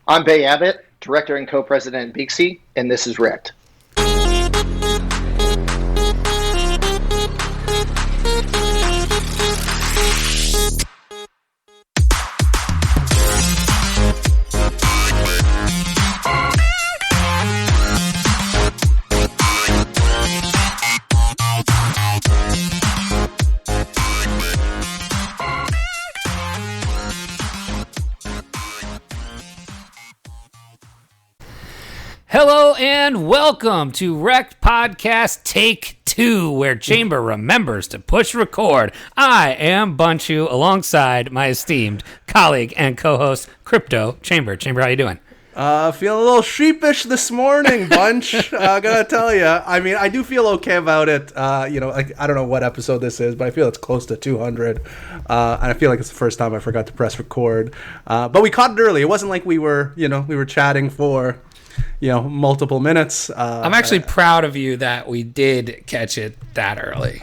I'm Bay Abbott, Director and Co-President at Beaxy, and this is Rekt. Hello and welcome to Rekt Podcast Take 2, where Chamber remembers to push record. I am Bunchu, alongside my esteemed colleague and co-host, Crypto Chamber. Chamber, how you doing? Feeling a little sheepish this morning, Bunch. I gotta tell you. I mean, I do feel okay about it. I don't know what episode this is, but I feel it's close to 200. And I feel like it's the first time I forgot to press record. But we caught it early. It wasn't like we were chatting for multiple minutes. I'm actually proud of you that we did catch it that early.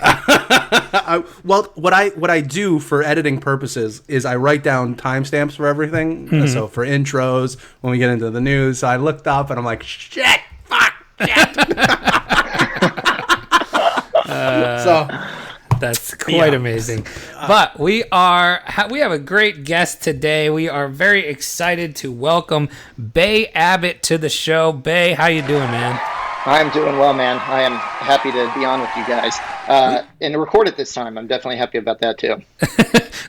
Well, what I do for editing purposes is I write down timestamps for everything. Mm-hmm. So for intros, when we get into the news, so I looked up and I'm like, shit, fuck, shit. So that's quite amazing. But we have a great guest today. We are very excited to welcome Bay Abbott to the show. Bay, how you doing, man? I'm doing well, man. I am happy to be on with you guys. And to record it this time, I'm definitely happy about that too.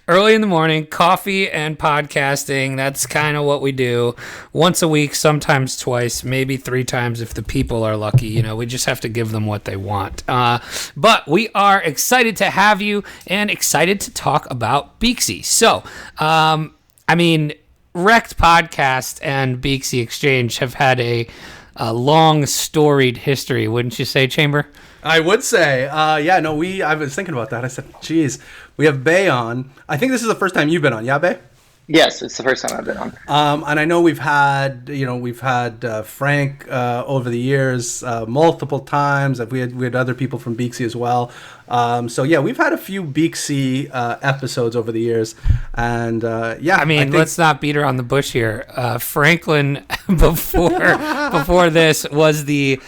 Early in the morning, coffee and podcasting. That's kind of what we do. Once a week, sometimes twice, maybe 3 times if the people are lucky. We just have to give them what they want. But we are excited to have you and excited to talk about Beaxy. So, Rekt Podcast and Beaxy Exchange have had a long, storied history, wouldn't you say, Chamber? I would say. I was thinking about that. I said, geez, we have Bay on. I think this is the first time you've been on. Yeah, Bay? Yes, it's the first time I've been on. And I know we've had Frank over the years multiple times. We had other people from Beaxy as well. We've had a few Beaxy episodes over the years. And let's not beat around the bush here. Franklin before this was the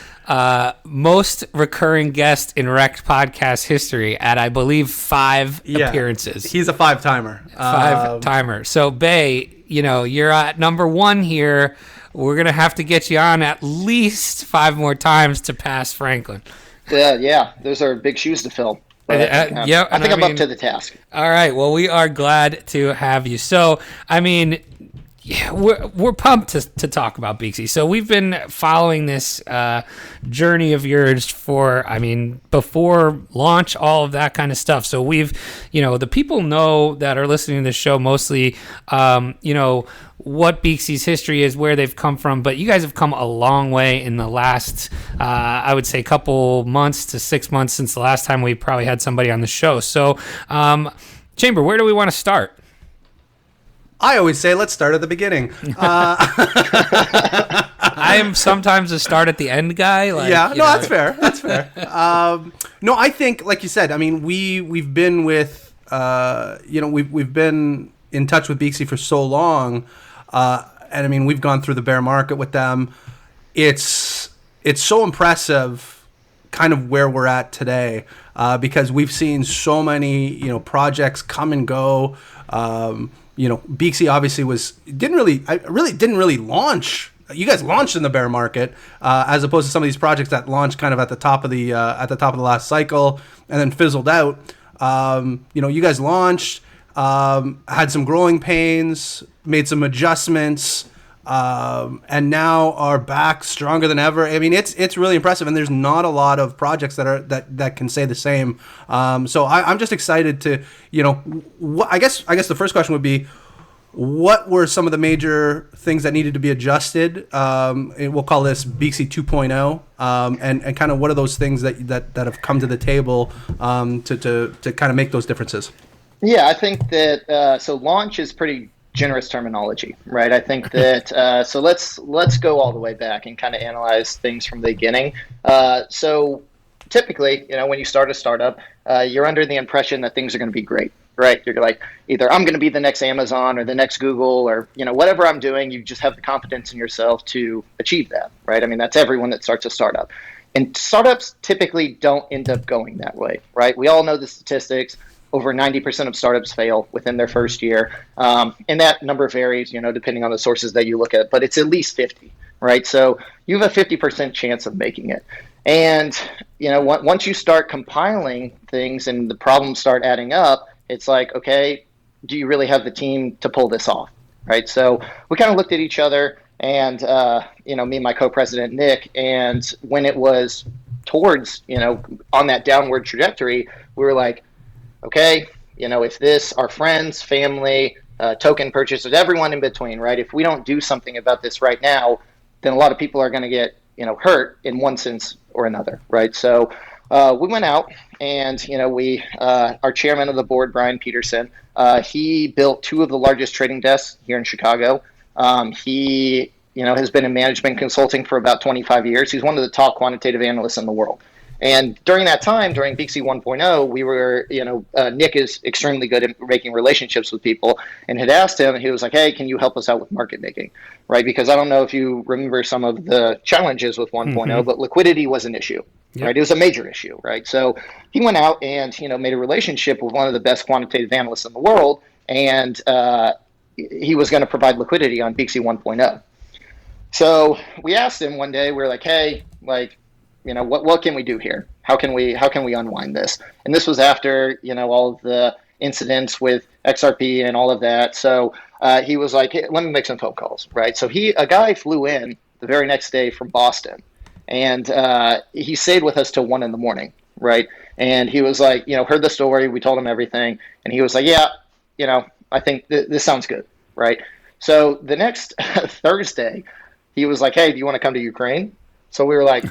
most recurring guest in Rekt podcast history at, I believe, 5 appearances. He's a 5-timer. 5-timer. So, Bay, you're at number 1 here. We're going to have to get you on at least 5 more times to pass Franklin. Yeah. Those are big shoes to fill. But, I think I'm up to the task. All right. Well, we are glad to have you. So, we're pumped to talk about Beaxy. So we've been following this journey of yours for, before launch, all of that kind of stuff. So we've, the people know that are listening to this show mostly, what Beaksy's history is, where they've come from. But you guys have come a long way in the last, I would say, couple months to 6 months since the last time we probably had somebody on the show. So, Chamber, where do we want to start? I always say, let's start at the beginning. I am sometimes a start at the end guy. That's fair. That's fair. I think, like you said, we've been with, we've been in touch with Beaxy for so long, and we've gone through the bear market with them. It's so impressive, kind of where we're at today, because we've seen so many, projects come and go. Beaxy obviously didn't really launch. You guys launched in the bear market, as opposed to some of these projects that launched kind of at the top of the last cycle and then fizzled out. You guys launched, had some growing pains, made some adjustments, and now are back stronger than ever. It's really impressive, and there's not a lot of projects that can say the same. So I'm just excited to, I guess the first question would be, what were some of the major things that needed to be adjusted? We'll call this Beaxy 2.0, and kind of what are those things that have come to the table to kind of make those differences? Yeah, I think that so launch is pretty generous terminology, right? I think that so let's go all the way back and kind of analyze things from the beginning. So typically, when you start a startup, you're under the impression that things are going to be great. right? You're like, either I'm going to be the next Amazon or the next Google, or, whatever I'm doing, you just have the confidence in yourself to achieve that, right? I mean, that's everyone that starts a startup. And startups typically don't end up going that way, right? We all know the statistics. Over 90% of startups fail within their first year. And that number varies, depending on the sources that you look at, but it's at least 50, right? So you have a 50% chance of making it. And, once you start compiling things and the problems start adding up, it's like, okay, do you really have the team to pull this off, right? So we kind of looked at each other and, me and my co-president, Nick, and when it was towards, on that downward trajectory, we were like, okay, if this, our friends, family, token purchasers, everyone in between, right? If we don't do something about this right now, then a lot of people are going to get, hurt in one sense or another, right? So we went out and, our chairman of the board, Brian Peterson, he built two of the largest trading desks here in Chicago. He, has been in management consulting for about 25 years. He's one of the top quantitative analysts in the world. And during that time, during Beaxy 1.0, we were, Nick is extremely good at making relationships with people, and had asked him, and he was like, hey, can you help us out with market making, right? Because I don't know if you remember some of the challenges with 1.0, but liquidity was an issue, right? It was a major issue, right? So he went out and, made a relationship with one of the best quantitative analysts in the world, and he was going to provide liquidity on Beaxy 1.0. So we asked him one day, we were like, hey, what can we do here? How can we unwind this? And this was after, all of the incidents with XRP and all of that. So he was like, hey, let me make some phone calls, right? So a guy flew in the very next day from Boston, and he stayed with us till 1 a.m, right? And he was like, heard the story. We told him everything. And he was like, yeah, I think this sounds good, right? So the next Thursday, he was like, hey, do you want to come to Ukraine? So we were like,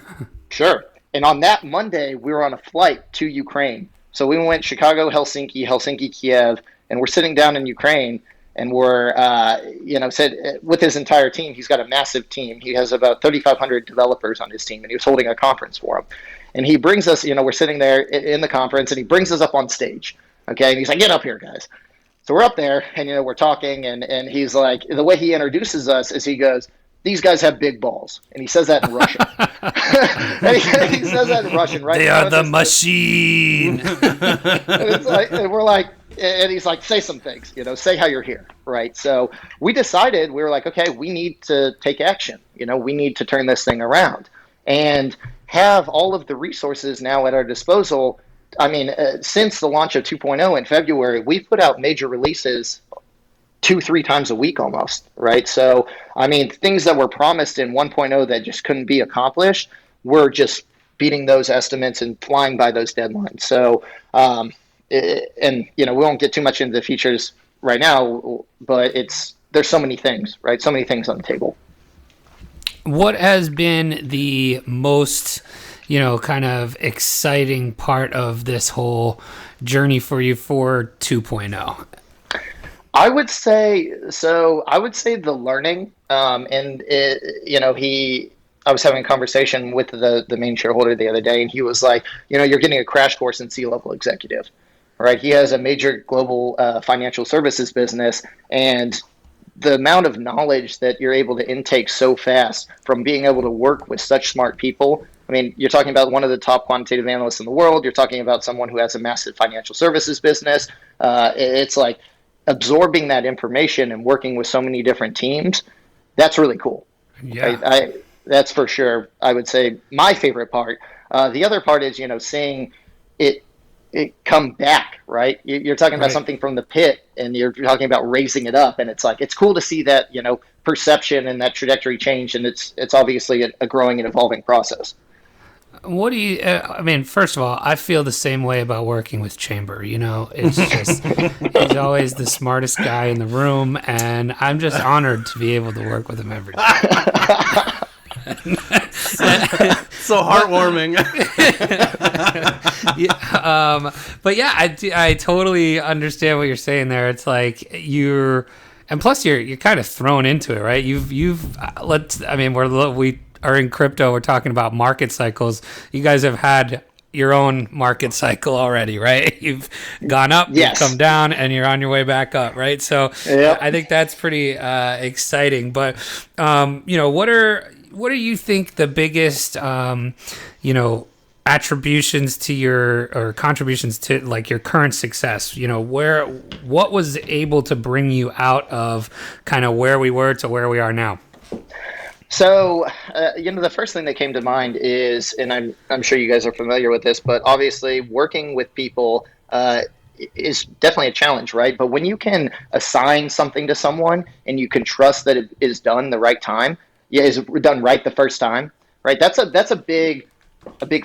sure. And on that Monday, we were on a flight to Ukraine. So we went Chicago, Helsinki, Kiev, and we're sitting down in Ukraine, and we're, said with his entire team. He's got a massive team. He has about 3,500 developers on his team, and he was holding a conference for them. And he brings us, we're sitting there in the conference, and he brings us up on stage. Okay, and he's like, get up here, guys. So we're up there, and, we're talking, and he's like, the way he introduces us is he goes, these guys have big balls. And he says that in Russian. he says that in Russian, right? They are the machine. and we're like, and he's like, say some things, say how you're here, right? So we decided, we were like, okay, we need to take action. We need to turn this thing around and have all of the resources now at our disposal. I mean, since the launch of 2.0 in February, we've put out major releases 2-3 times a week almost, right? So, I mean, things that were promised in 1.0 that just couldn't be accomplished, we're just beating those estimates and flying by those deadlines. So, we won't get too much into the features right now, but there's so many things, right? So many things on the table. What has been the most, kind of exciting part of this whole journey for you for 2.0? I would say the learning, and I was having a conversation with the main shareholder the other day, and he was like, you're getting a crash course in C-level executive, right? He has a major global financial services business, and the amount of knowledge that you're able to intake so fast from being able to work with such smart people. I mean, you're talking about one of the top quantitative analysts in the world. You're talking about someone who has a massive financial services business. It's like, absorbing that information and working with so many different teams, that's really cool. Yeah, that's for sure. I would say my favorite part. The other part is, seeing it come back, right? You're talking about something from the pit, and you're talking about raising it up, and it's like, it's cool to see that, perception and that trajectory change, and it's obviously a growing and evolving process. What do you, first of all, I feel the same way about working with Chamber. It's just, he's always the smartest guy in the room, and I'm just honored to be able to work with him every day. So heartwarming. But yeah, I totally understand what you're saying there. It's like you're kind of thrown into it, right? We are in crypto. We're talking about market cycles. You guys have had, your own market cycle already, right? You've gone up, Yes. you've come down, and you're on your way back up, right? So Yep. I think that's pretty exciting. But what do you think the biggest attributions to or contributions to like your current success? What was able to bring you out of kind of where we were to where we are now? So, the first thing that came to mind is, and I'm sure you guys are familiar with this, but obviously working with people is definitely a challenge, right? But when you can assign something to someone and you can trust that it is done the right time, is done right the first time, right? That's a big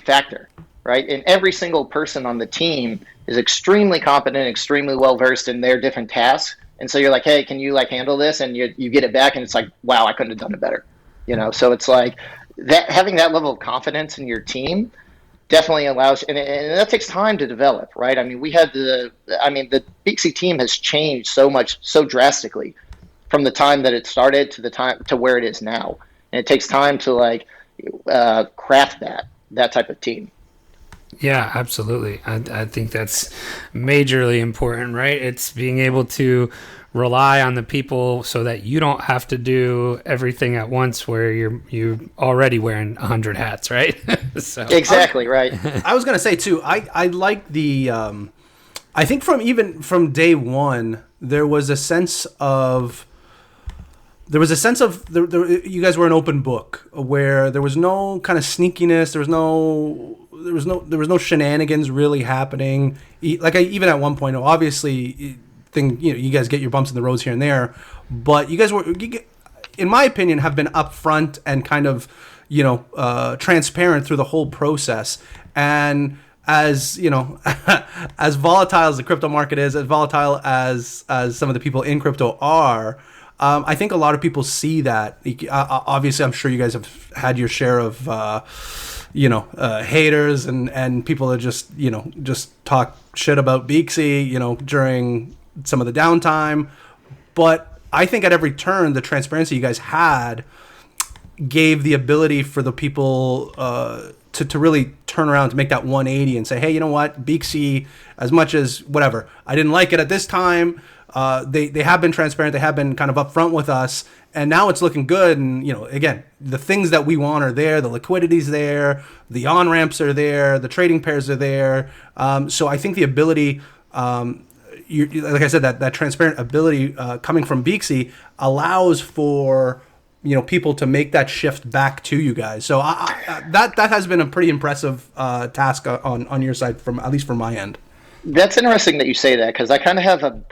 factor, right? And every single person on the team is extremely competent, extremely well versed in their different tasks. And so you're like, hey, can you handle this? And you get it back, and it's like, wow, I couldn't have done it better. So it's like that, having that level of confidence in your team definitely allows, and that takes time to develop, right? I mean, the Beaxy team has changed so drastically from the time that it started to where it is now. And it takes time to craft that type of team. Yeah, absolutely. I think that's majorly important, right? It's being able to rely on the people so that you don't have to do everything at once where you're already wearing 100 hats, right? So. Exactly, right. I was going to say, too, I like the... I think from day one, there was a sense of... you guys were an open book where there was no kind of sneakiness. There was no shenanigans really happening. Even at one point, obviously, you guys get your bumps in the roads here and there, but you guys in my opinion, have been upfront and kind of, transparent through the whole process. And as as volatile as the crypto market is, as volatile as some of the people in crypto are. I think a lot of people see that. Obviously, I'm sure you guys have had your share of, haters and people that just talk shit about Beaxy, during some of the downtime. But I think at every turn, the transparency you guys had gave the ability for the people to really turn around, to make that 180 and say, hey, you know what, Beaxy, as much as whatever, I didn't like it at this time. They have been transparent. They have been kind of upfront with us, and now it's looking good. And again, the things that we want are there. The liquidity's there. The on ramps are there. The trading pairs are there. So I think the ability, like I said, that transparent ability coming from Beaxy allows for people to make that shift back to you guys. So that has been a pretty impressive task on your side, at least from my end. That's interesting that you say that, because I kind of have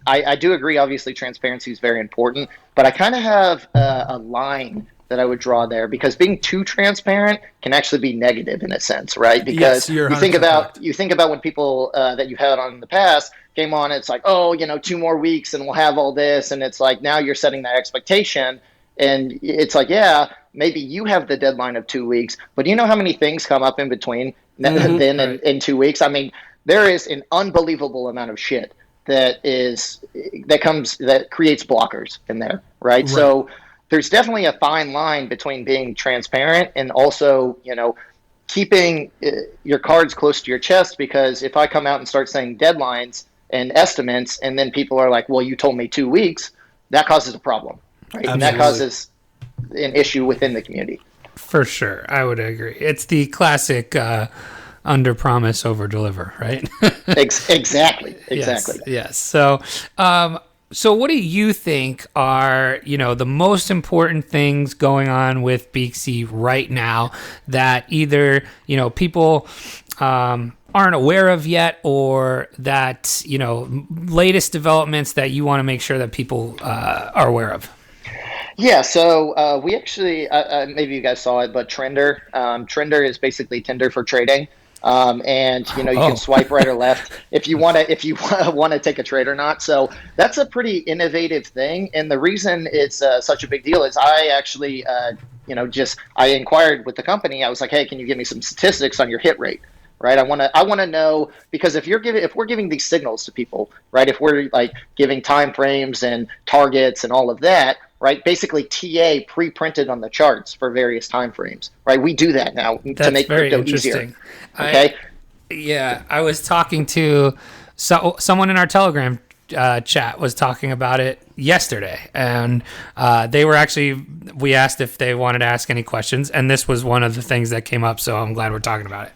I do agree, obviously, transparency is very important, but I kind of have a line that I would draw there, because being too transparent can actually be negative in a sense, right? Because yes, you think about when people that you've had on in the past came on, it's like, 2 more weeks and we'll have all this, and it's like now you're setting that expectation, and it's like, yeah, maybe you have the deadline of 2 weeks, but you know how many things come up in between then right. and 2 weeks? I mean, there is an unbelievable amount of shit that creates blockers in there, right? So there's definitely a fine line between being transparent and also, keeping your cards close to your chest, because if I come out and start saying deadlines and estimates, and then people are like, well, you told me 2 weeks, that causes a problem, right? And that causes an issue within the community. For sure. I would agree. It's the classic under promise, over deliver, right? Exactly. Yes. So what do you think are, the most important things going on with Beaxy right now that either, people aren't aware of yet, or that, latest developments that you want to make sure that people are aware of? Yeah, so we actually, maybe you guys saw it, but Trender is basically Tinder for trading. And you can swipe right or left if you want to take a trade or not. So that's a pretty innovative thing. And the reason it's such a big deal is I actually, I inquired with the company. I was like, hey, can you give me some statistics on your hit rate? Right. I want to know, because if we're giving these signals to people, right, if we're like giving time frames and targets and all of that, right? Basically TA pre-printed on the charts for various time frames, right? We do that now to make crypto easier. Okay. I was talking to someone in our Telegram chat was talking about it yesterday, and we asked if they wanted to ask any questions, and this was one of the things that came up, so I'm glad we're talking about it.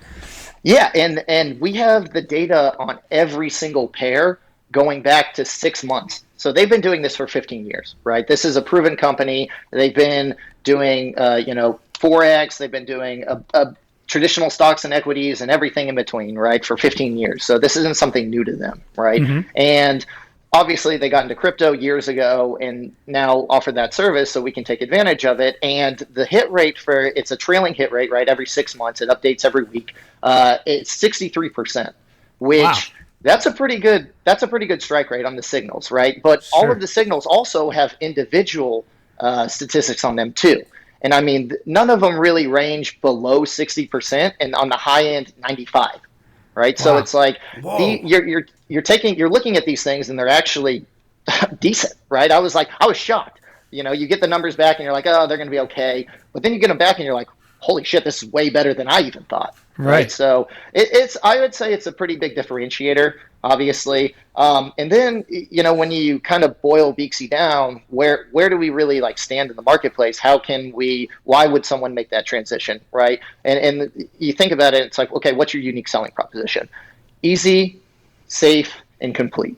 Yeah, and we have the data on every single pair going back to 6 months. So they've been doing this for 15 years, right? This is a proven company. They've been doing, Forex. They've been doing a traditional stocks and equities and everything in between, right, for 15 years. So this isn't something new to them, right? Mm-hmm. And obviously they got into crypto years ago and now offer that service so we can take advantage of it. And the hit rate it's a trailing hit rate, right? Every 6 months, it updates every week. It's 63%, which wow. That's a pretty good strike rate on the signals, right? But sure. All of the signals also have individual statistics on them too. And I mean, none of them really range below 60%, and on the high end, 95, right? Wow. So it's like you're looking at these things, and they're actually decent, right? I was shocked. You get the numbers back, and you're like, oh, they're going to be okay. But then you get them back, and you're like, holy shit, this is way better than I even thought. Right. So I would say it's a pretty big differentiator, obviously. And then, when you kind of boil Beaxy down, where do we really stand in the marketplace? Why would someone make that transition? Right. And you think about it, it's like, okay, what's your unique selling proposition? Easy, safe, and complete.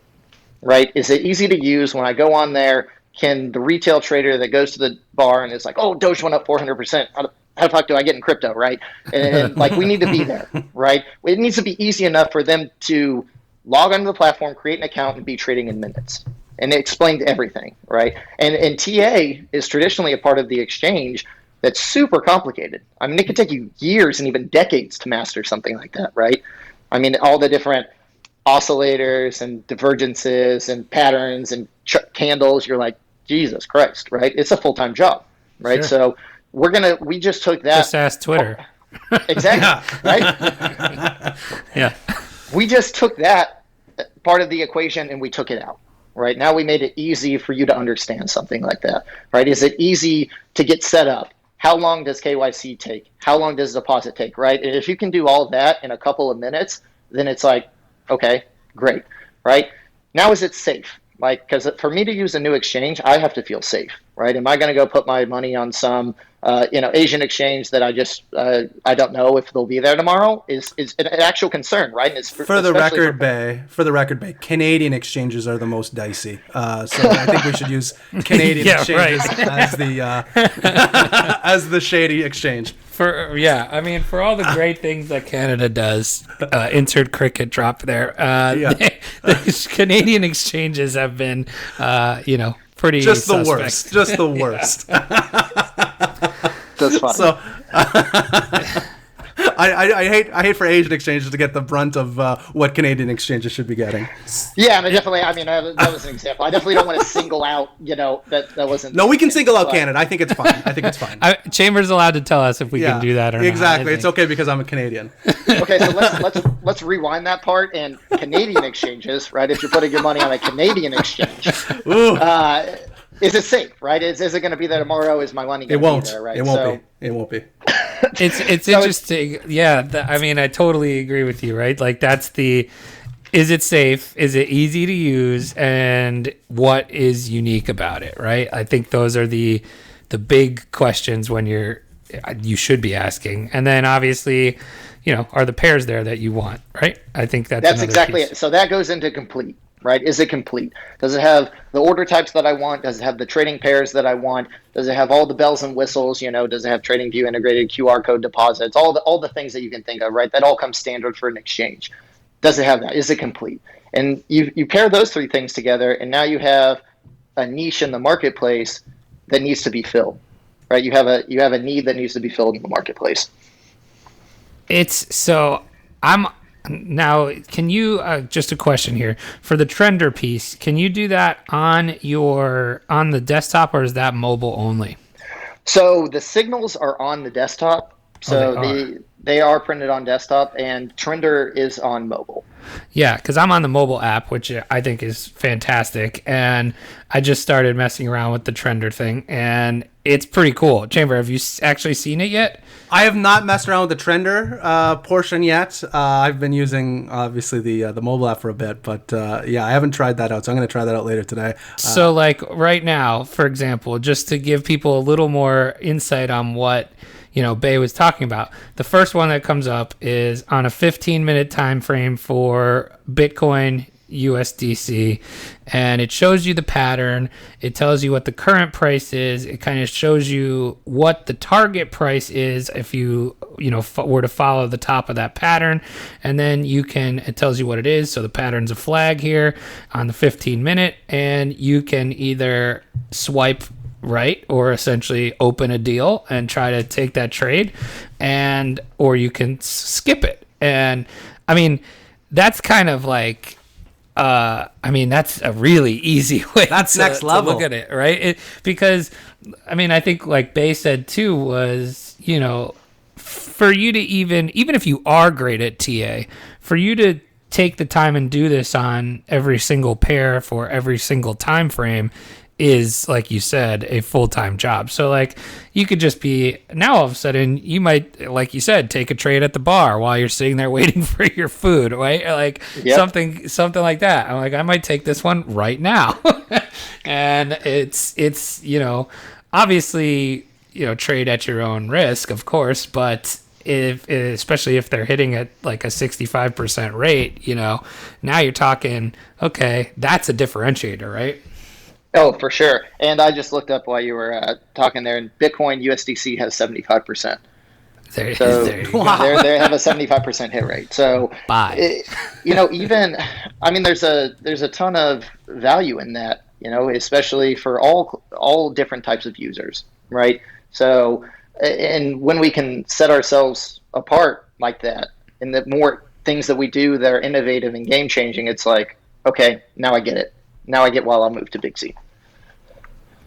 Right. Is it easy to use? When I go on there, can the retail trader that goes to the bar and is like, oh, Doge went up 400%. How the fuck do I get in crypto, right? And we need to be there, right? It needs to be easy enough for them to log onto the platform, create an account, and be trading in minutes. And it explained everything, right? And TA is traditionally a part of the exchange that's super complicated. I mean, it could take you years and even decades to master something like that, right? I mean, all the different oscillators and divergences and patterns and candles, you're like, Jesus Christ, right? It's a full-time job, right? Sure. So we just took that. Just ask Twitter. Exactly. Right? Yeah. We just took that part of the equation and we took it out. Right? Now we made it easy for you to understand something like that. Right? Is it easy to get set up? How long does KYC take? How long does deposit take? Right? And if you can do all of that in a couple of minutes, then it's like, okay, great. Right? Now is it safe? Because for me to use a new exchange, I have to feel safe, right? Am I going to go put my money on some, Asian exchange that I don't know if they'll be there tomorrow? Is an actual concern, right? And for the record, Bay, Canadian exchanges are the most dicey. So I think we should use Canadian exchanges as the shady exchange. For all the great things that Canada does, insert cricket drop there. The Canadian exchanges have been, pretty just suspect. The worst. Just the worst. That's fine. So, I hate for Asian exchanges to get the brunt of what Canadian exchanges should be getting. Yeah, that was an example. I definitely don't want to single out, that wasn't. No, we can single out Canada. I think it's fine. Chamber's allowed to tell us if we can do that or not. Exactly. It's okay because I'm a Canadian. Okay, so let's rewind that part. And Canadian exchanges, right? If you're putting your money on a Canadian exchange, is it safe, right? Is it going to be there tomorrow? Is my money going to be there, right? It won't be. It's interesting. I totally agree with you, right? Is it safe? Is it easy to use? And what is unique about it, right? I think those are the big questions when you should be asking. And then obviously, are the pairs there that you want, right? I think that's exactly piece. it. So that goes into complete. Right? Is it complete? Does it have the order types that I want? Does it have the trading pairs that I want? Does it have all the bells and whistles? Does it have trading view integrated QR code deposits? All the things that you can think of, right? That all comes standard for an exchange. Does it have that? Is it complete? And you pair those three things together, and now you have a niche in the marketplace that needs to be filled. Right? You have a need that needs to be filled in the marketplace. Now, can you, just a question here, for the trender piece, can you do that on the desktop, or is that mobile only? So the signals are on the desktop. So they are printed on desktop, and trender is on mobile. Yeah, because I'm on the mobile app, which I think is fantastic, and I just started messing around with the trender thing, and it's pretty cool. Chamber, have you actually seen it yet? I have not messed around with the trender portion yet. I've been using obviously the mobile app for a bit, but yeah, I haven't tried that out. So I'm going to try that out later today. So, like right now, for example, just to give people a little more insight on what Bay was talking about, the first one that comes up is on a 15-minute time frame for Bitcoin USDC, and it shows you the pattern. It tells you what the current price is. It kind of shows you what the target price is if you were to follow the top of that pattern, and then it tells you what it is. So the pattern's a flag here on the 15-minute, and you can either swipe right or essentially open a deal and try to take that trade, or you can skip it. And I mean, that's kind of like that's a really easy way. That's next level to look at it, right? Because I think like Bay said too was, for you to even if you are great at TA, for you to take the time and do this on every single pair for every single time frame is, like you said, a full-time job. So like you could just be, now all of a sudden you might, like you said, take a trade at the bar while you're sitting there waiting for your food, right? Like something like that. I'm like, I might take this one right now. And it's obviously trade at your own risk, of course, but especially if they're hitting at like a 65% rate, now you're talking, okay, that's a differentiator, right? Oh, for sure. And I just looked up while you were talking there, and Bitcoin USDC has 75%. There wow. They have a 75% hit rate. So, there's a ton of value in that, especially for all different types of users, right? So, and when we can set ourselves apart like that, and the more things that we do that are innovative and game changing, it's like, okay, now I get it. Now I get why I'll move to Beaxy.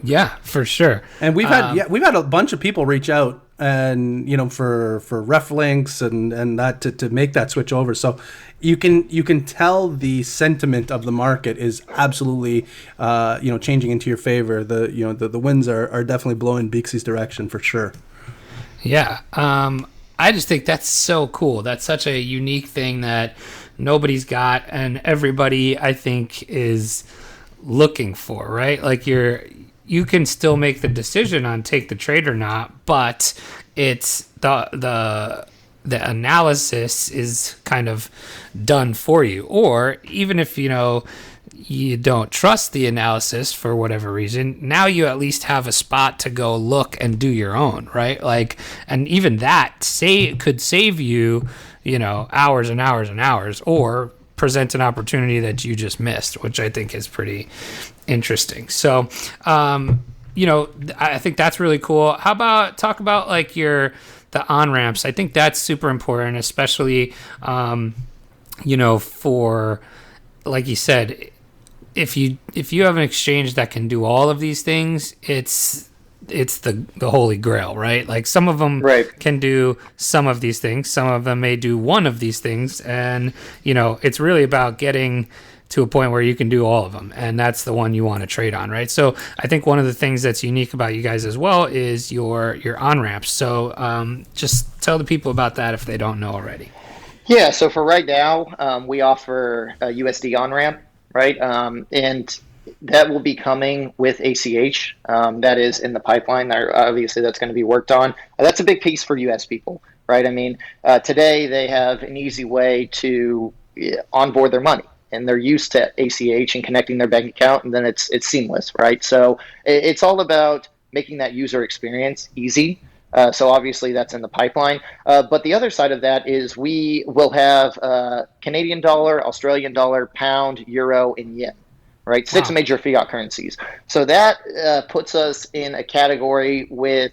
Yeah, for sure. And we've had a bunch of people reach out and for ref links and that to make that switch over. So you can tell the sentiment of the market is absolutely changing into your favor. The winds are definitely blowing Beaksy's direction for sure. Yeah. I just think that's so cool. That's such a unique thing that nobody's got, and everybody, I think, is looking for, right? Like you can still make the decision on take the trade or not, but it's the analysis is kind of done for you. Or even if you don't trust the analysis for whatever reason, now you at least have a spot to go look and do your own, right? Like, and even that could save you hours and hours and hours, or present an opportunity that you just missed, which I think is pretty interesting. So, I think that's really cool. How about talk about like the on-ramps? I think that's super important, especially, for, like you said, if you have an exchange that can do all of these things, it's the holy grail, right? Like some of them can do some of these things, some of them may do one of these things, and it's really about getting to a point where you can do all of them, and that's the one you want to trade on, right? So I think one of the things that's unique about you guys as well is your on-ramps. So just tell the people about that if they don't know already. Yeah, so for right now, we offer a USD on-ramp, right? And that will be coming with ACH. That is in the pipeline. Obviously, that's going to be worked on. That's a big piece for US people, right? I mean, today they have an easy way to onboard their money, and they're used to ACH and connecting their bank account, and then it's seamless, right? So it's all about making that user experience easy. So obviously that's in the pipeline. But the other side of that is we will have Canadian dollar, Australian dollar, pound, euro, and yen. Right, 6 major fiat currencies. So that puts us in a category with,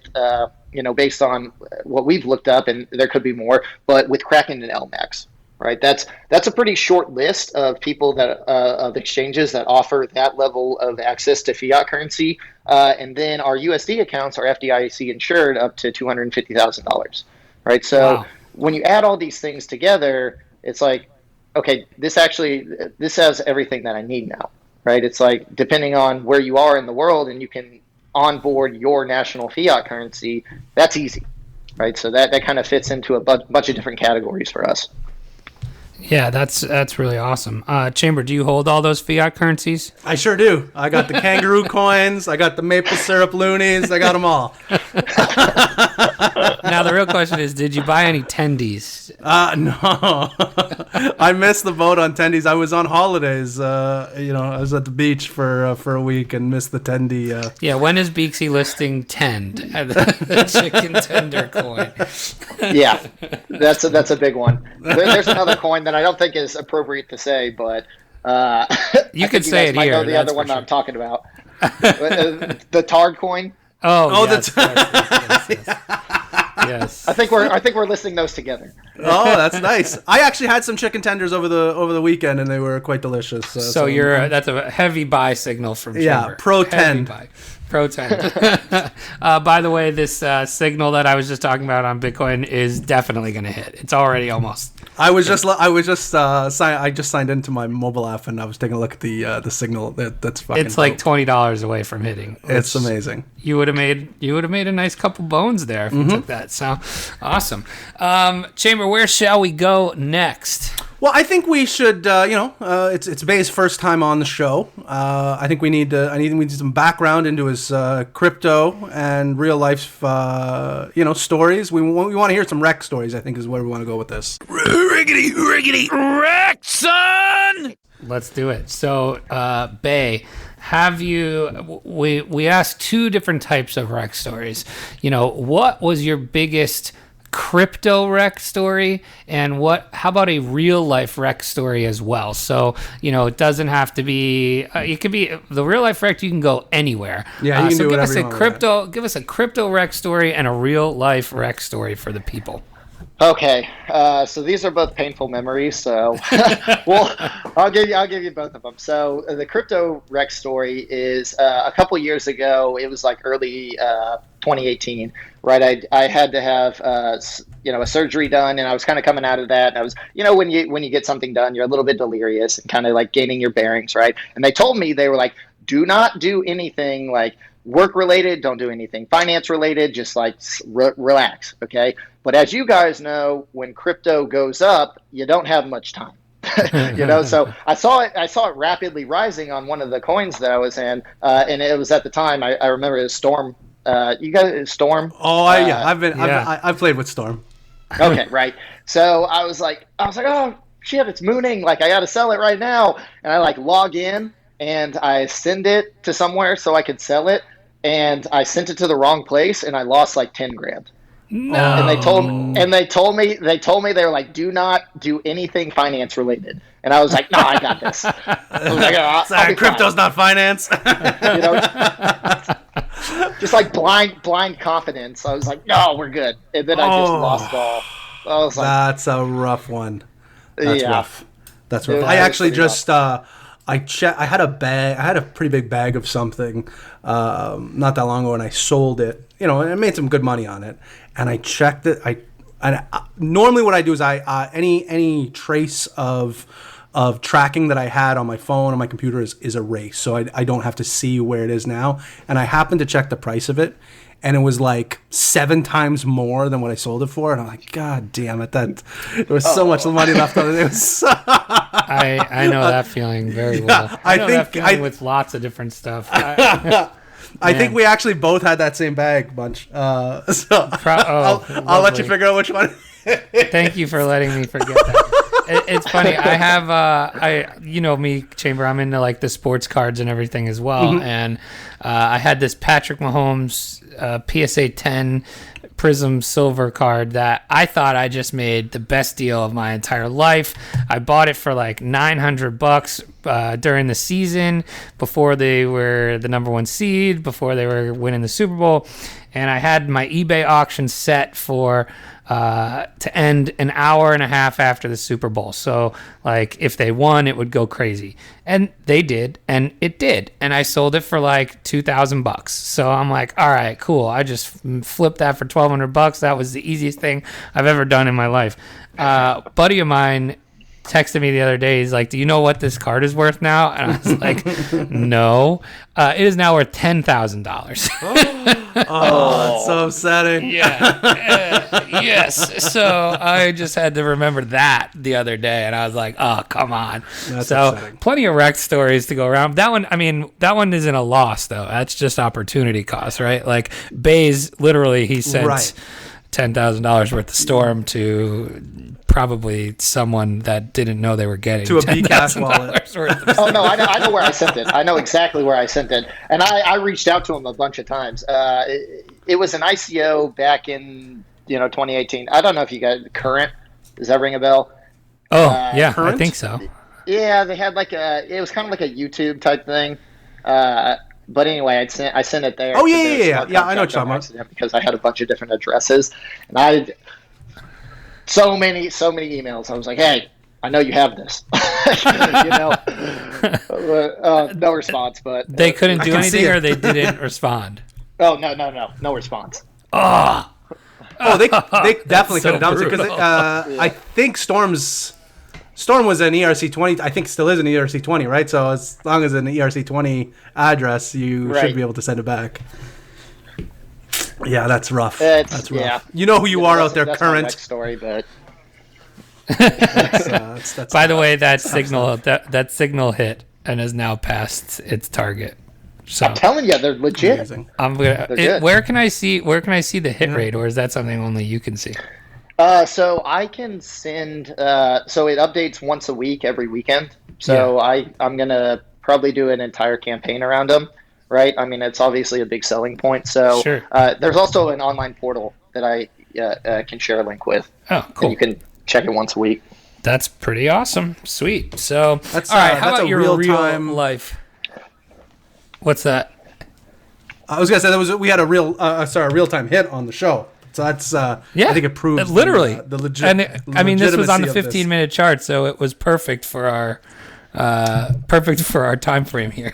based on what we've looked up, and there could be more, but with Kraken and LMAX. Right, that's a pretty short list of people of exchanges that offer that level of access to fiat currency, and then our USD accounts are FDIC insured up to $250,000. Right, so when you add all these things together, it's like, okay, this has everything that I need now, right? It's like depending on where you are in the world, and you can onboard your national fiat currency. That's easy, right? So that kind of fits into a bunch of different categories for us. Yeah, that's really awesome. Chamber, do you hold all those fiat currencies? I sure do. I got the kangaroo coins. I got the maple syrup loonies. I got them all. Now the real question is, did you buy any tendies? No. I missed the boat on tendies. I was on holidays. I was at the beach for a week and missed the tendy. Yeah, when is Beaxy listing tend? The chicken tender coin. Yeah, that's a big one. There's another coin that I don't think is appropriate to say, but you could say it might here. know the other one that I'm talking about. The Tard coin. Oh, yes, yes. I think we're listing those together. Oh, that's nice. I actually had some chicken tenders over the weekend, and they were quite delicious. So that's a heavy buy signal from Chamber. Yeah, pro 10. Pro 10. By the way, this signal that I was just talking about on Bitcoin is definitely going to hit. It's already almost. I just signed into my mobile app, and I was taking a look at the signal. That's fucking. It's like $20 away from hitting. It's amazing. You would have made a nice couple bones there if you took that. So awesome. Chamber, where shall we go next? Well, I think we should. It's Bay's first time on the show. I think we need some background into his crypto and real life, stories. We want to hear some Rekt stories. I think is where we want to go with this. Riggedy Rekt, son. Let's do it. So, Bay, have you? We asked two different types of Rekt stories. What was your biggest Crypto Rekt story, and how about a real life Rekt story as well? So it doesn't have to be. It could be the real life Rekt. You can go anywhere. Yeah, you can do whatever you want. Give us a crypto Rekt story and a real life Rekt story for the people. Okay, so these are both painful memories. So, well, I'll give you both of them. So the Crypto Rekt story is a couple years ago. It was like early 2018, right? I had to have a surgery done, and I was kind of coming out of that. And I was, when you get something done, you're a little bit delirious and kind of like gaining your bearings, right? And they told me, they were like, do not do anything like work related, don't do anything finance related, just like relax, okay? But as you guys know, when crypto goes up, you don't have much time. So I saw it rapidly rising on one of the coins that I was in, and it was at the time I remember it was Storm. You guys Storm? Oh, I've played with Storm. Okay, right. So I was like, oh shit, it's mooning. Like I got to sell it right now, and I like log in and I send it to somewhere so I could sell it, and I sent it to the wrong place, and I lost like 10 grand. No. And they told me they were like, do not do anything finance related. And I was like, no, I got this. I was like, Sorry, crypto's not finance. Just like blind confidence. I was like, no, we're good. And then I just lost all. I was like, that's a rough one. That's rough. That's rough. Yeah, I actually just I had a pretty big bag of something not that long ago, and I sold it. And I made some good money on it. And I checked it. Normally what I do is any trace of tracking that I had on my phone or my computer is erased, so I don't have to see where it is now. And I happened to check the price of it, and it was like 7 times more than what I sold it for. And I'm like, God damn it! There was so much money left on it. It was I know that feeling very well. I know that feeling with lots of different stuff. I think we actually both had that same bag, Bunch. I'll let you figure out which one. Thank you for letting me forget that. It's funny. I have, me, Chamber. I'm into like the sports cards and everything as well. Mm-hmm. And I had this Patrick Mahomes PSA 10 Prism Silver card that I thought I just made the best deal of my entire life. I bought it for like $900 during the season, before they were the number 1 seed, before they were winning the Super Bowl. And I had my eBay auction set for to end an hour and a half after the Super Bowl. So like if they won, it would go crazy. And they did, and it did. And I sold it for like $2,000. So I'm like, all right, cool. I just flipped that for $1,200. That was the easiest thing I've ever done in my life. Buddy of mine texted me the other day. He's like, "Do you know what this card is worth now?" And I was like, "No, it is now worth $10,000." Oh, that's so upsetting. Yes. So I just had to remember that the other day, and I was like, "Oh, come on." That's so upsetting. plenty of wrecked stories to go around. That one, I mean, that one isn't a loss though. That's just opportunity cost, right? Like Bays, literally, he sent Right. $10,000 worth of storm to probably someone that didn't know they were getting To a Bcash wallet. worth of Oh no, I know where I sent it. I know exactly where I sent it, and I reached out to him a bunch of times. It was an ICO back in 2018. I don't know if you got Current. Does that ring a bell? Oh, yeah, Current? I think so. Yeah, they had it was kind of like a YouTube type thing. But anyway, I sent it there. Oh, to yeah, their yeah, smart yeah. I know what contract you're on talking accident because I had a bunch of different addresses, and I so many emails. I was like, hey, I know you have this. No response, but They couldn't do can see anything, it. or they didn't respond. Oh no response. Oh, They definitely so could have dumped it because brutal. I think Storm was an ERC20. I think still is an ERC20, right? So as long as an ERC20 address, you should Right. be able to send it back. Yeah, that's rough. That's rough. yeah. You know who you are out there, that's my Current. next story, but That's by the way, that signal hit and has now passed its target. So I'm telling you, they're legit. amazing. I'm gonna. They're good. Where can I see the hit rate, or is that something only you can see? So I can send. So it updates once a week, every weekend. So I'm gonna probably do an entire campaign around them. Right. I mean, it's obviously a big selling point. So Sure. There's also an online portal that I can share a link with. Oh, cool. And you can check it once a week. That's pretty awesome. Sweet. So, That's, all right. How that's about a your real-time- real life? What's that? I was gonna say we had a real time hit on the show. So that's I think it proves literally the legit. And I mean, this was on the legitimacy of this. 15-minute chart, so it was perfect for our time frame here.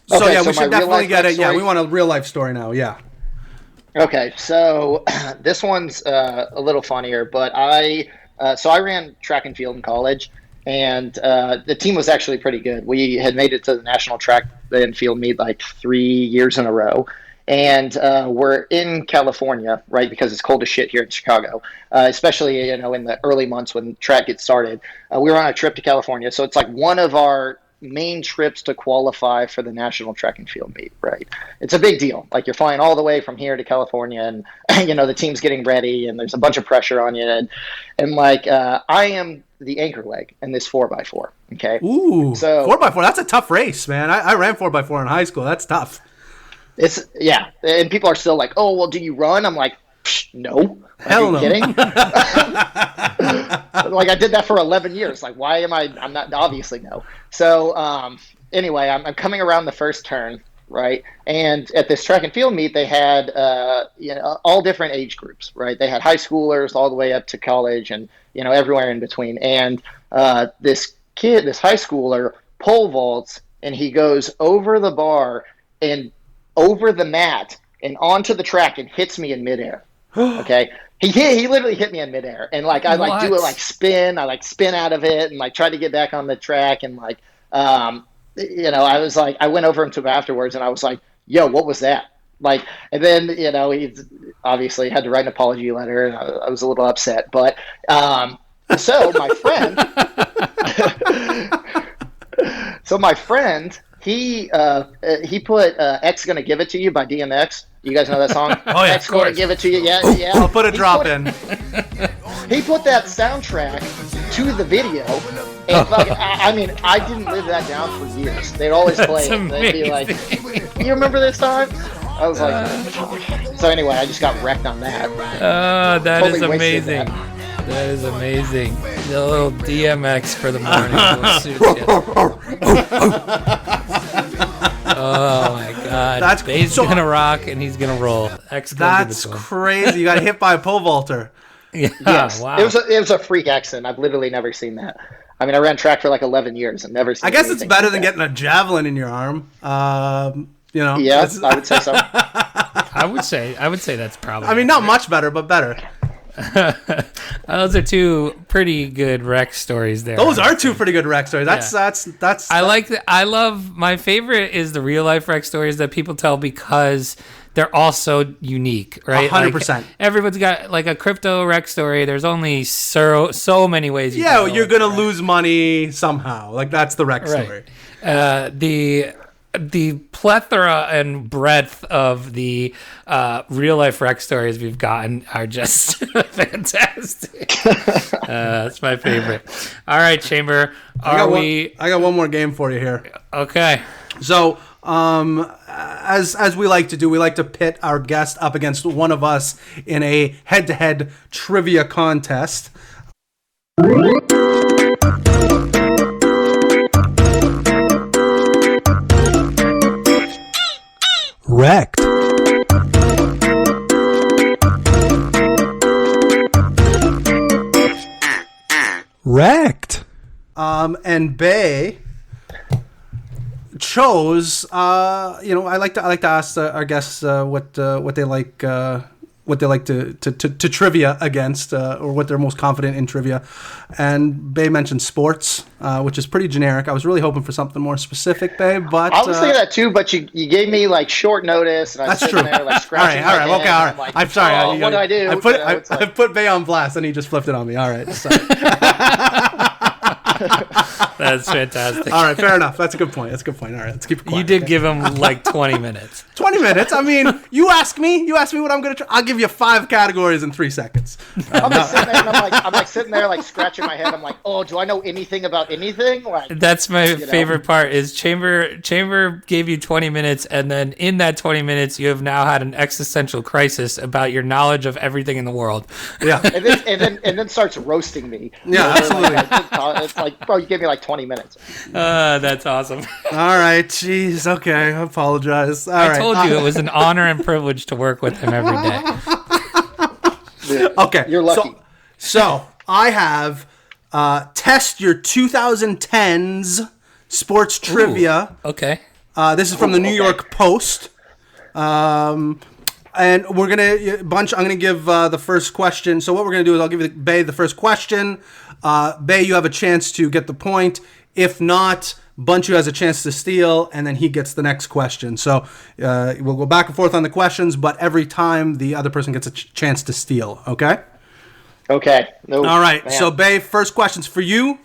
So Okay, yeah, so we my should real definitely life get it. Yeah, backstory? we want a real life story now. Yeah. Okay, so this one's a little funnier, but I ran track and field in college, and the team was actually pretty good. We had made it to the national track and field meet like 3 years in a row, and we're in California, right? Because it's cold as shit here in Chicago, especially in the early months when track gets started. We were on a trip to California, so it's like one of our main trips to qualify for the national track and field meet, right? It's a big deal. Like you're flying all the way from here to California, and the team's getting ready, and there's a bunch of pressure on you, and I am the anchor leg in this 4x4. Okay. Ooh. So 4x4. That's a tough race, man. I ran 4x4 in high school. That's tough. it's and people are still like, oh well, do you run? I'm like, no. Hell Are no. you kidding? Like I did that for 11 years. Like why am I'm not, obviously no. So anyway, I'm coming around the first turn, right? And at this track and field meet, they had all different age groups, right? They had high schoolers all the way up to college, and everywhere in between. And this high schooler pole vaults, and he goes over the bar and over the mat and onto the track and hits me in midair. Okay. He literally hit me in midair, and I do a spin. I spin out of it and try to get back on the track, and I was I went over him to him afterwards, and I was like, "Yo, what was that?" And then he obviously had to write an apology letter, and I was a little upset. But so my friend, he put "X Gonna Give It to You" by DMX. You guys know that song? Oh yeah, X Gonna Give It to You. Yeah, yeah. I'll put a drop in. He put that soundtrack to the video, and I didn't live that down for years. They'd always play it. And they'd be like, "You remember this time?" I was like, so anyway, I just got wrecked on that. That is Totally wasted amazing. that. That is amazing. The little DMX for the morning will suit you. Oh my God! That's Bass so- gonna rock and he's gonna roll. X gonna give it That's to him. crazy. You got hit by a pole vaulter. Yeah, Yes, wow. it was a freak accident. I've literally never seen that. I mean, I ran track for 11 years and never seen. I guess it's anything better like than that. getting a javelin in your arm. Yeah, I would say so. I would say that's probably. I mean, not much better, but better. Those are two pretty good Rekt stories there. Those are two pretty good Rekt stories. I love, my favorite is the real life Rekt stories that people tell because they're all so unique, right? 100%. Like, everyone's got like a Crypto Rekt story. There's only so many ways. You're gonna lose money somehow. Like that's the Rekt story. The plethora and breadth of the real life Rekt stories we've gotten are just fantastic. That's my favorite. All right, Chamber. I got one more game for you here. Okay. So, as we like to do, we like to pit our guest up against one of us in a head-to-head trivia contest. Rekt. Rekt. And Bay chose. I like to ask our guests what they like. What they like to trivia against, or what they're most confident in trivia. And Bay mentioned sports, which is pretty generic. I was really hoping for something more specific, Bay, but... I was thinking that too, but you gave me like short notice, and I was sitting there like scratching my head. Okay, all right. Like, I'm sorry. what did I do? I put Bay on blast, and he just flipped it on me. All right. That's fantastic. All right, fair enough. That's a good point. All right, let's keep it quiet. You did give him like 20 minutes. 20 minutes? I mean, you ask me what I'm going to try. I'll give you 5 categories in 3 seconds. I'm just sitting there, and I'm like sitting there like scratching my head. I'm like, oh, do I know anything about anything? Like, that's my favorite part is Chamber gave you 20 minutes, and then in that 20 minutes, you have now had an existential crisis about your knowledge of everything in the world. Yeah. and then starts roasting me. Yeah, absolutely. It's like, bro, you gave me like 20 minutes. That's awesome. All right, jeez. Okay, I apologize. I told you it was an honor and privilege to work with him every day. Okay, you're lucky. So I have test your 2010s sports trivia. Ooh, okay. This is from the New York Post. And we're gonna Bunch. I'm gonna give the first question. So what we're gonna do is I'll give Bay the first question. Bay, you have a chance to get the point. If not, Bunchu has a chance to steal, and then he gets the next question. So we'll go back and forth on the questions, but every time the other person gets a chance to steal. Okay. Okay. No, all right. man. So Bay, first question's for you.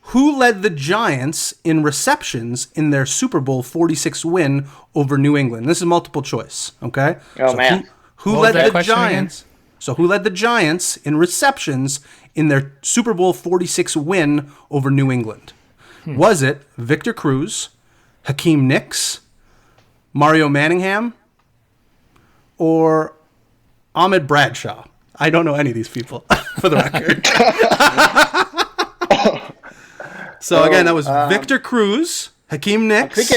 Who led the Giants in receptions in their Super Bowl 46 win over New England? This is multiple choice, okay? Oh, man. Who led the Giants? Again? So who led the Giants in receptions in their Super Bowl 46 win over New England? Was it Victor Cruz, Hakeem Nicks, Mario Manningham, or Ahmed Bradshaw? I don't know any of these people, for the record. So again, that was Victor Cruz, Hakeem Nicks.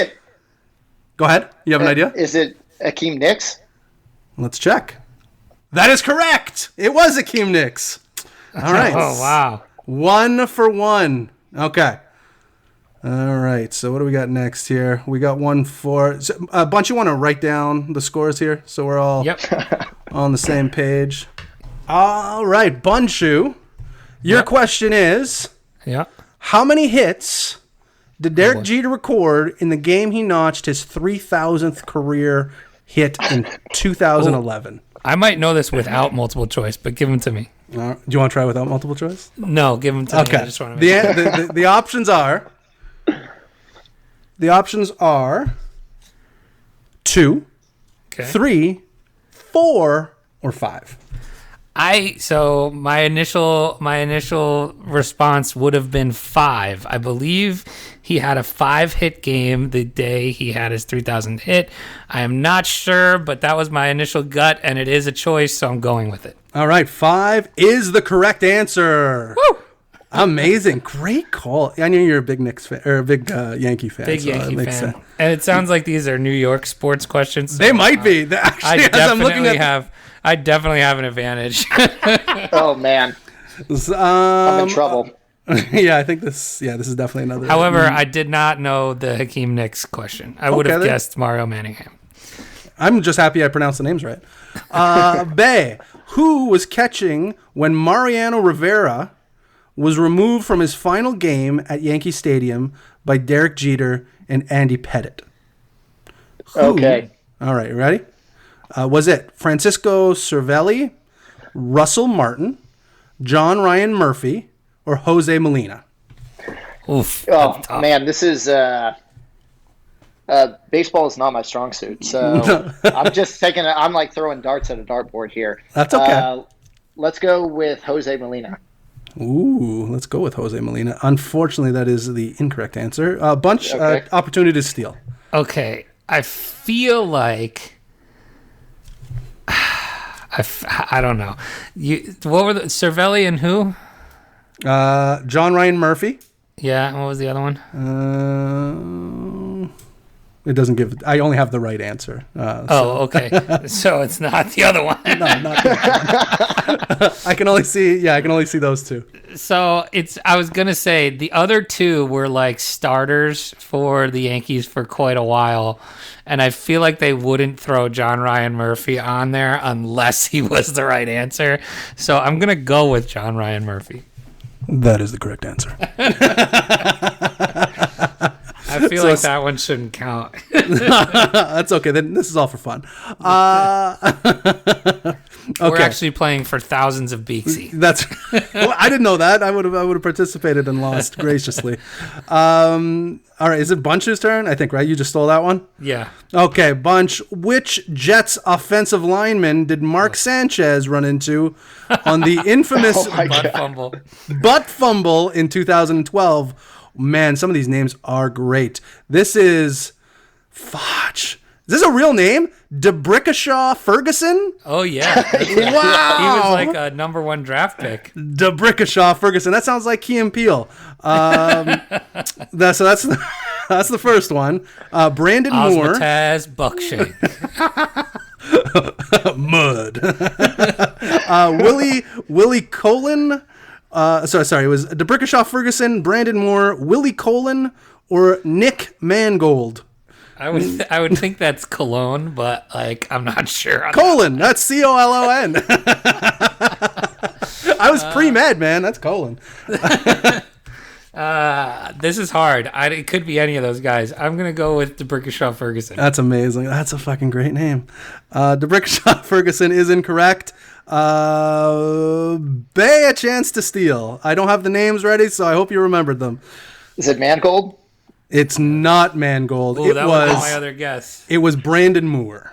Go ahead. You have an idea? Is it Hakeem Nicks? Let's check. That is correct. It was Hakeem Nicks. All right. Oh, wow. 1 for 1. Okay. All right. So what do we got next here? We got one for... Bunch, you want to write down the scores here so we're all on the same page? All right. Bunchu, your question is... Yeah. How many hits did Derek Jeter record in the game he notched his 3,000th career hit in 2011? I might know this without multiple choice, but give them to me. Do you want to try without multiple choice? No, give them to me. I just want to the options are... The options are 2, 3, 4, or 5. So my initial response would have been 5. I believe he had a 5-hit game the day he had his 3,000 hit. I am not sure, but that was my initial gut, and it is a choice, so I'm going with it. All right, 5 is the correct answer. Woo! Amazing, great call. I knew you're a big Knicks fan or a big Yankee fan. Big Yankee fan, sense. And it sounds like these are New York sports questions. So, they might be. Actually, I definitely have an advantage. Oh man, I'm in trouble. Yeah, I think this is definitely another. However, I did not know the Hakeem Nicks question. I would have guessed Mario Manningham. I'm just happy I pronounced the names right. Bay, who was catching when Mariano Rivera was removed from his final game at Yankee Stadium by Derek Jeter and Andy Pettitte? Okay. All right, you ready? Was it Francisco Cervelli, Russell Martin, John Ryan Murphy, or Jose Molina? Oof. Oh man, this is baseball is not my strong suit, so I'm just taking. I'm like throwing darts at a dartboard here. That's okay. Let's go with Jose Molina. Ooh, let's go with Jose Molina. Unfortunately, that is the incorrect answer. Bunch, Okay. opportunity to steal. Okay, I feel like I don't know. What were the Cervelli and who? John Ryan Murphy. Yeah, what was the other one? It doesn't give. I only have the right answer. Okay. So it's not the other one. No, not the one. I can only see. Yeah, I can only see those two. So I was gonna say the other two were like starters for the Yankees for quite a while, and I feel like they wouldn't throw John Ryan Murphy on there unless he was the right answer. So I'm gonna go with John Ryan Murphy. That is the correct answer. I feel like that one shouldn't count. That's okay. Then this is all for fun. Okay. We're actually playing for thousands of Beaxy. That's. Well, I didn't know that. I would have participated and lost graciously. All right. Is it Bunch's turn? I think, right? You just stole that one? Yeah. Okay, Bunch. Which Jets offensive lineman did Mark Sanchez run into on the infamous butt fumble in 2012? Man, some of these names are great. This is... Fudge. Is this a real name? DeBrickashaw Ferguson? Oh, yeah. Wow. He was like a number 1 draft pick. DeBrickashaw Ferguson. That sounds like Key and Peele. That's the first one. Brandon Moore. Osmotaz Buckshank. Mud. Willie Colin. Sorry. It was DeBrickashaw Ferguson, Brandon Moore, Willie Colin, or Nick Mangold. I would think that's Cologne, but like I'm not sure. Colon. That's Colon. I was pre-med, man. That's Colon. This is hard. It could be any of those guys. I'm gonna go with DeBrickashaw Ferguson. That's amazing. That's a fucking great name. DeBrickashaw Ferguson is incorrect. Bay, a chance to steal. I don't have the names ready, so I hope you remembered them. Is it Mangold? It's not Mangold. Ooh, that was my other guess. It was Brandon Moore.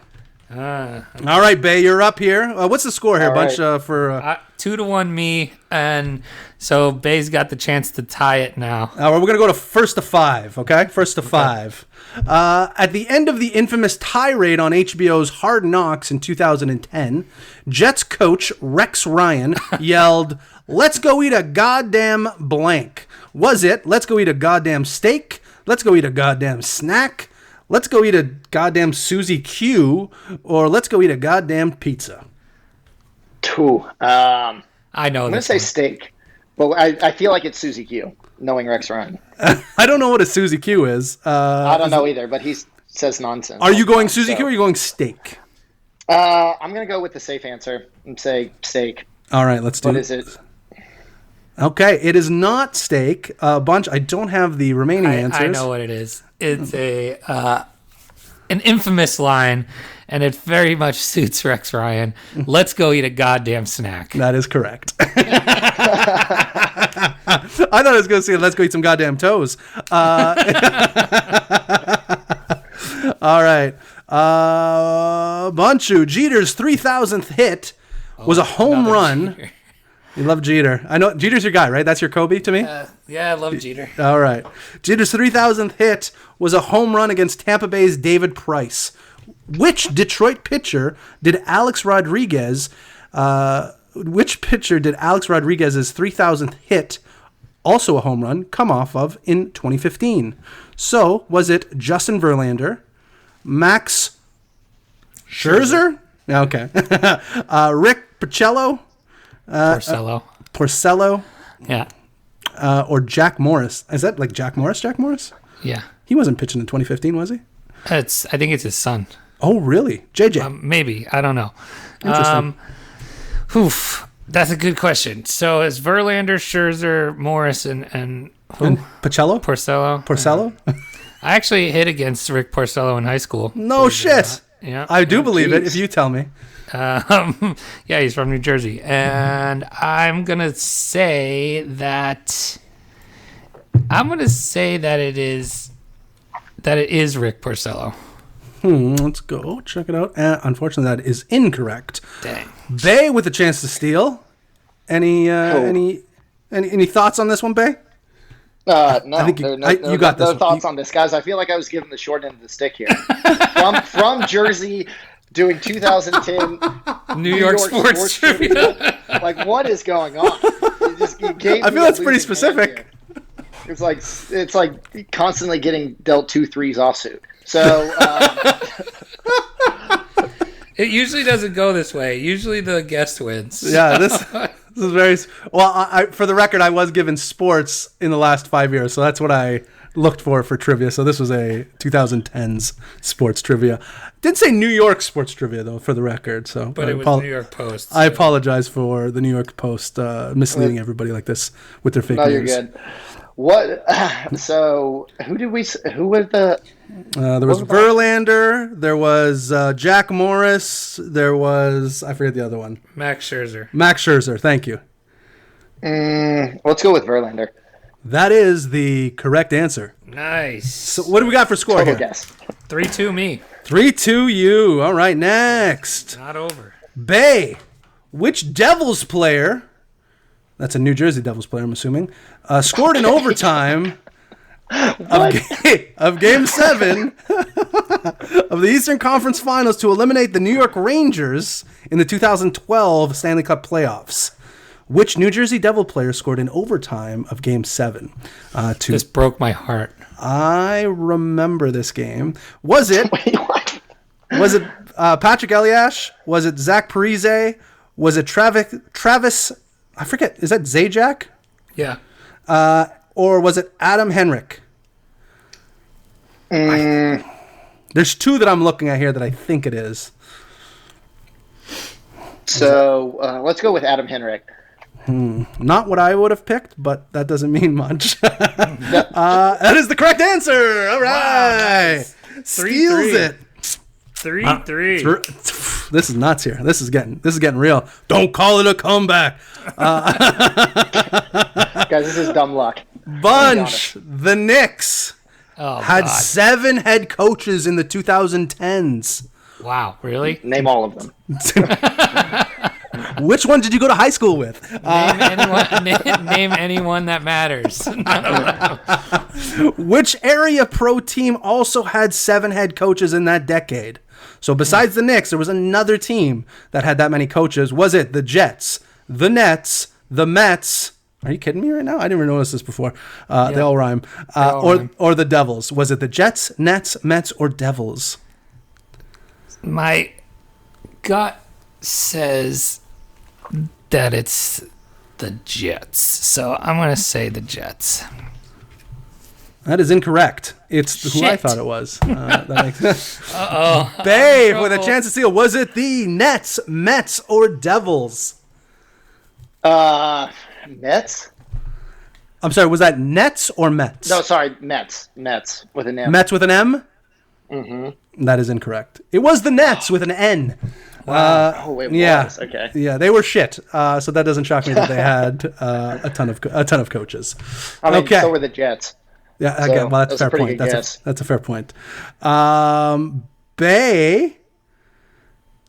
Okay. All right, Bay, you're up here. What's the score here, Bunch? Right. For 2-1 me, and so Bay's got the chance to tie it now. we're gonna go to first to 5. Okay, first to 5. At the end of the infamous tirade on HBO's Hard Knocks in 2010, Jets coach Rex Ryan yelled, "Let's go eat a goddamn blank." Was it, "Let's go eat a goddamn steak"? "Let's go eat a goddamn snack"? "Let's go eat a goddamn Susie Q," or "Let's go eat a goddamn pizza"? I know. I'm going to say steak, but I feel like it's Susie Q, knowing Rex Ryan. I don't know what a Susie Q is. I don't know either, but he says nonsense. Are you going Susie Q or are you going steak? I'm going to go with the safe answer and say steak. All right, let's do it. What is it? Okay, it is not steak. Bunch, I don't have the remaining answers. I know what it is. It's an infamous line, and it very much suits Rex Ryan. "Let's go eat a goddamn snack." That is correct. I thought I was going to say, "Let's go eat some goddamn toes." All right. Bunchu, Jeter's 3,000th hit was a home run. Jeter. You love Jeter. I know Jeter's your guy, right? That's your Kobe to me? Yeah, I love Jeter. All right. Jeter's 3,000th hit was a home run against Tampa Bay's David Price. Which Detroit pitcher did Alex Rodriguez's 3,000th hit, also a home run, come off of in 2015? So, was it Justin Verlander, Max Scherzer? Okay. Rick Porcello? Porcello? Yeah. Or Jack Morris? Is that like Jack Morris? Yeah. He wasn't pitching in 2015, was he? I think it's his son. Oh, really? JJ. Maybe. I don't know. Interesting. That's a good question. So it's Verlander, Scherzer, Morris, and who? And Porcello? Porcello? I actually hit against Rick Porcello in high school. No shit. Yeah. I do believe it if you tell me. Yeah, he's from New Jersey. And I'm going to say that it is Rick Porcello. Let's go check it out. Unfortunately, that is incorrect. Dang. Bay with a chance to steal. Any thoughts on this one, Bay? No, I think you got this no one. thoughts on this, guys. I feel like I was given the short end of the stick here. from Jersey, doing 2010 New York sports trivia. Like, what is going on? You gave I me feel a that's pretty losing specific. hand here. It's like constantly getting dealt 2 3s offsuit. So It usually doesn't go this way. Usually the guest wins. Yeah, this is very well. I for the record, I was given sports in the last 5 years, so that's what I looked for trivia. So this was a 2010s sports trivia. Didn't say New York sports trivia though, for the record. So, But it was New York Post. I apologize for the New York Post misleading everybody like this with their fake news. no, you're good. What? So who was the? There was Verlander. There was Jack Morris. There was I forget the other one. Max Scherzer. Max Scherzer. Thank you. Let's go with Verlander. That is the correct answer. Nice. So what do we got for score Total here? guess. 3-2 me. 3-2 you. All right, next. Not over. Bay. Which Devils player, that's a New Jersey Devils player, I'm assuming, scored in overtime of Game 7 of the Eastern Conference Finals to eliminate the New York Rangers in the 2012 Stanley Cup playoffs? Which New Jersey Devil player scored in overtime of Game 7? This broke my heart. I remember this game. Was it Wait, what? Was it Patrick Eliash? Was it Zach Parise? Was it Travis? I forget. Is that Zajac? Yeah. Or was it Adam Henrik? There's two that I'm looking at here that I think it is. So let's go with Adam Henrik. Not what I would have picked, but that doesn't mean much. That is the correct answer. All right. Nice. Steals 3-3. it. 3-3. This is nuts here. This is getting real. Don't call it a comeback. Guys, this is dumb luck. Bunch, the Knicks had 7 head coaches in the 2010s. Wow, really? Name all of them. Which one did you go to high school with? Name anyone that matters. Which area pro team also had 7 head coaches in that decade? So besides the Knicks, there was another team that had that many coaches. Was it the Jets, the Nets, the Mets? Are you kidding me right now? I didn't even notice this before. They all rhyme. Or the Devils. Was it the Jets, Nets, Mets, or Devils? My gut says that it's the Jets. So I'm going to say the Jets. That is incorrect. It's who I Shit. thought it was. That makes sense. Uh-oh. Babe, with a chance to steal. Was it the Nets, Mets, or Devils? Mets? I'm sorry, was that Nets or Mets? No, sorry, Mets. Mets with an M. Mets with an M? Mm-hmm. That is incorrect. It was the Nets with an N. Oh, it was. Okay. Yeah, they were shit. So that doesn't shock me that they had a ton of coaches. I mean, okay. so were the Jets. Yeah, So, again, well, that's a fair pretty point. good guess. That's a fair point. Bay,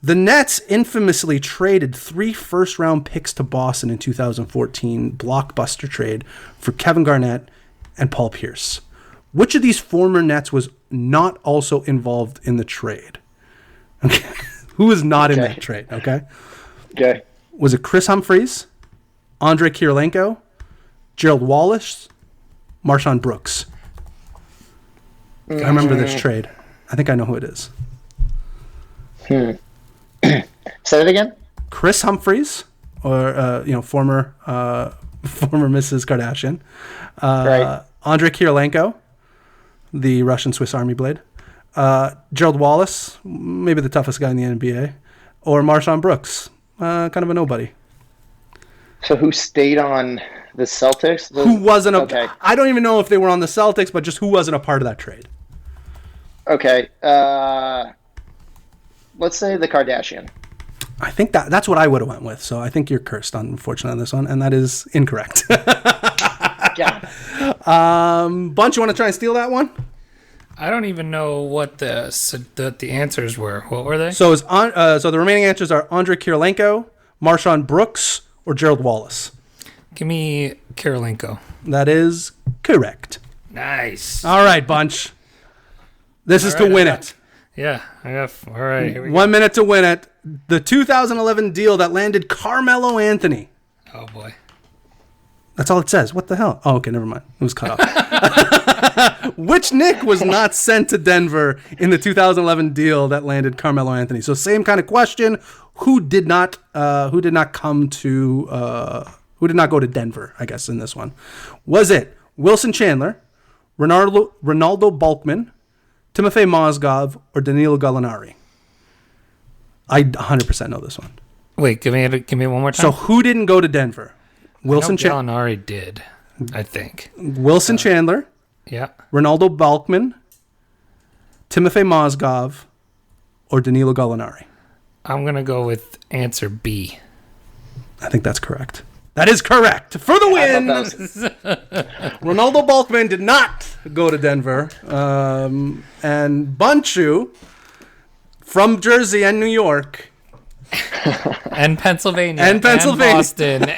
the Nets infamously traded 3 first-round picks to Boston in 2014 blockbuster trade for Kevin Garnett and Paul Pierce. Which of these former Nets was not also involved in the trade? Okay. Who was not in that trade? Okay. Okay. Was it Chris Humphries, Andrei Kirilenko, Gerald Wallace, Marshawn Brooks? I remember this trade. I think I know who it is. Say that again? Chris Humphries, or former Mrs. Kardashian. Right. Andrei Kirilenko, the Russian Swiss Army blade. Gerald Wallace, maybe the toughest guy in the NBA, or Marshawn Brooks, kind of a nobody. So who stayed on the Celtics? Who wasn't a? Okay. I don't even know if they were on the Celtics, but just who wasn't a part of that trade. Okay. Let's say the Kardashian. I think that's what I would have went with. So I think you're cursed, unfortunately, on this one, and that is incorrect. Yeah. Bunch, you want to try and steal that one? I don't even know what the answers were. What were they? So so the remaining answers are Andre Kirilenko, Marshawn Brooks, or Gerald Wallace. Give me Kirilenko. That is correct. Nice. All right, Bunch. This is to win it. Yeah, I got. All right, here we go. 1 minute to win it. The 2011 deal that landed Carmelo Anthony. Oh boy. That's all it says. What the hell? Oh, okay, never mind. It was cut off. Which Knick was not sent to Denver in the 2011 deal that landed Carmelo Anthony? So same kind of question. Who did not go to Denver, I guess, in this one? Was it Wilson Chandler, Ronaldo Balkman, Timofey Mozgov, or Danilo Gallinari? I 100% know this one. Wait, give me one more time. So who didn't go to Denver? Wilson Gallinari did, I think. Wilson Chandler, Yeah. Ronaldo Balkman, Timofey Mozgov, or Danilo Gallinari? I'm gonna go with answer B. I think that's correct. That is correct. For the win! Ronaldo Balkman did not go to Denver. And Bunchu, from Jersey and New York. And Pennsylvania. And Boston.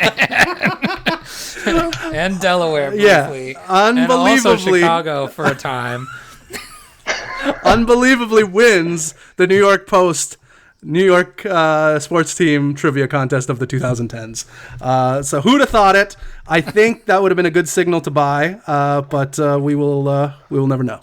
And Delaware, briefly. Yeah, unbelievably. And also Chicago for a time. Unbelievably wins the New York Post New York sports team trivia contest of the 2010s. So who'd have thought it? I think that would have been a good signal to buy, but we will never know.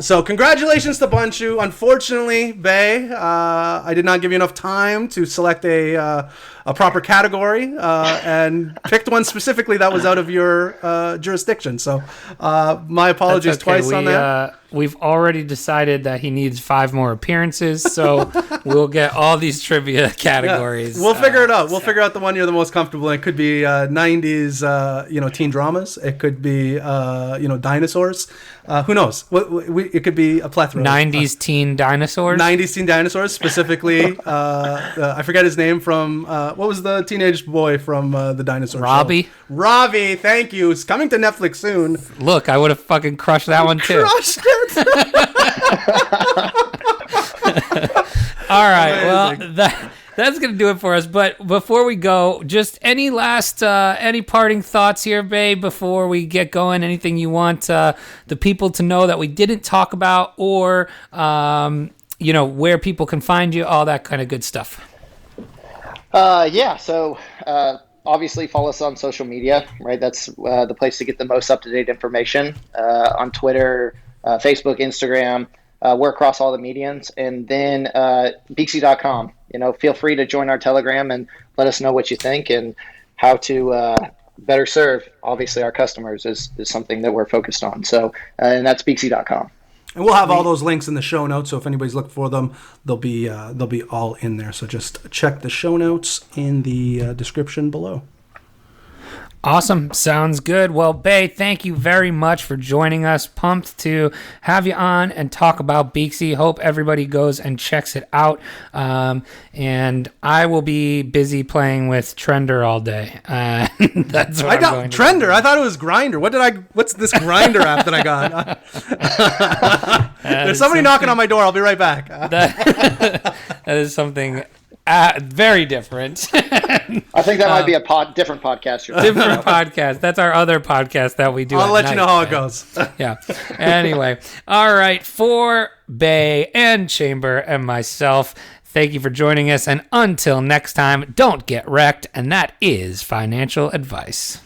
So congratulations to Bunchu. Unfortunately, Bay, I did not give you enough time to select a proper category and picked one specifically that was out of your jurisdiction. So my apologies twice on that. We've already decided that he needs 5 more appearances, so we'll get all these trivia categories. Yeah. We'll figure it out. We'll figure out the one you're the most comfortable in. It could be 90s, teen dramas. It could be, dinosaurs. Who knows? It could be a plethora. 90s teen dinosaurs? 90s teen dinosaurs, specifically. I forget his name from, what was the teenage boy from the dinosaur Robbie? show? Robbie, thank you. It's coming to Netflix soon. Look, I would have fucking crushed that one too. Crushed it. All right, well, that's going to do it for us. But before we go, just any last, any parting thoughts here, babe, before we get going? Anything you want the people to know that we didn't talk about, or, where people can find you, all that kind of good stuff? So obviously follow us on social media, right? That's the place to get the most up-to-date information on Twitter, Facebook, Instagram. We're across all the mediums. And then Beaxy.com. Feel free to join our Telegram and let us know what you think and how to better serve, obviously, our customers is something that we're focused on. So, and that's Beaxy.com. And we'll have all those links in the show notes, so if anybody's looking for them, they'll be all in there. So just check the show notes in the description below. Awesome. Sounds good. Well, Bay, thank you very much for joining us. Pumped to have you on and talk about Beaxy. Hope everybody goes and checks it out. And I will be busy playing with Trender all day. That's what I'm going to Trender? I thought it was Grindr. What's this Grindr app that I got? There's somebody knocking on my door. I'll be right back. That is something very different. I think that might be a different podcast. Different podcast. That's our other podcast that we do. I'll let you know how it goes. Yeah. Anyway. All right. For Bay and Chamber and myself, thank you for joining us. And until next time, don't get wrecked. And that is financial advice.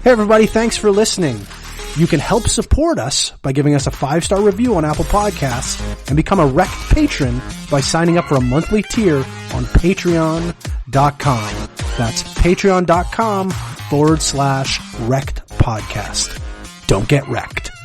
Hey, everybody. Thanks for listening. You can help support us by giving us a 5-star review on Apple Podcasts and become a Rekt patron by signing up for a monthly tier on patreon.com. That's patreon.com/Rekt podcast. don't get wrecked.